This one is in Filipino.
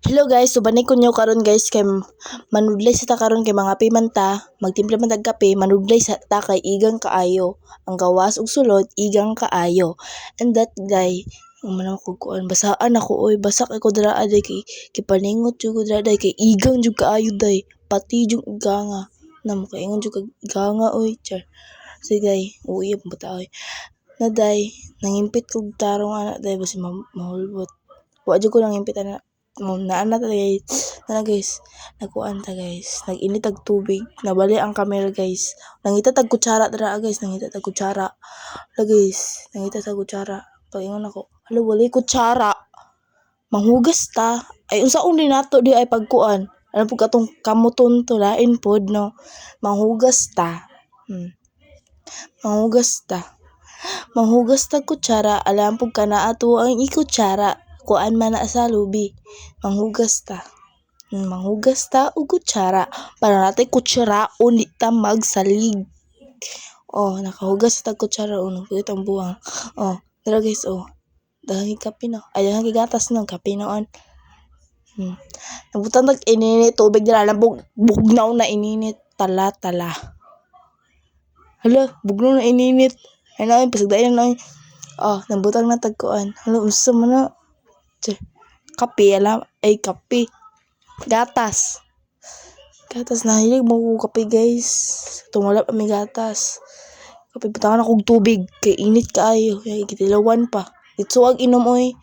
Hello guys, subanay ko nyo karon guys kay manudlay sa ta karon kay mga pimanta, magtimpla man tag kape, manudlay sa ta kay igang kaayo. Ang gawas ug sulod igang kaayo. And that day, man ako kuan basaan ako oy, basak ako dira day kay kipaningot jud ko dira day kay igang jud kaayo day. Pati jud iganga. Namo kay ingon jud kag iganga oy, char. Sige day, uyab mo ta oy. Na day, nangimpit kog tarong ana day basi mahulbot. Wa jud ko nangimpit ana. Naana ta guys, nakuan ta guys, nag-init tag tubig, nabali ang camera guys, nangita tag kutsara dira guys, nangita tag kutsara, la guys, nangita tag kutsara, paingon ako, hala wala kutsara, manghugas ta, ay unsaon din nato di ay pagkuan, ano po katong kamuton to lain pod no, manghugas ta, manghugas ta, manghugas tag kutsara, alam po ka na ato ang ikutsara, kuan man na sa lubi, manghugas ta. Manghugas ta og kutsara para natay kutsaraon di ta magsalig. Oh, nakahugas ta kutsara uno pud ang buwang. Oh, tara guys oh. Dahil kape no. Ay dahil gatas no kape noon. Nabutang tag ininit tubig dira lang bugnaw na ininit tala. Hala, bugnaw na ininit. Ay na pasagdayan na. Oh, nabutang na tag kuan. Hala, unsa man na? Kape alam ay kape. Gatas na hilig mo ko kape guys, tumalap ang gatas kape butangan akong tubig kay init kaayo kay gitilawan pa dito ag inom oy.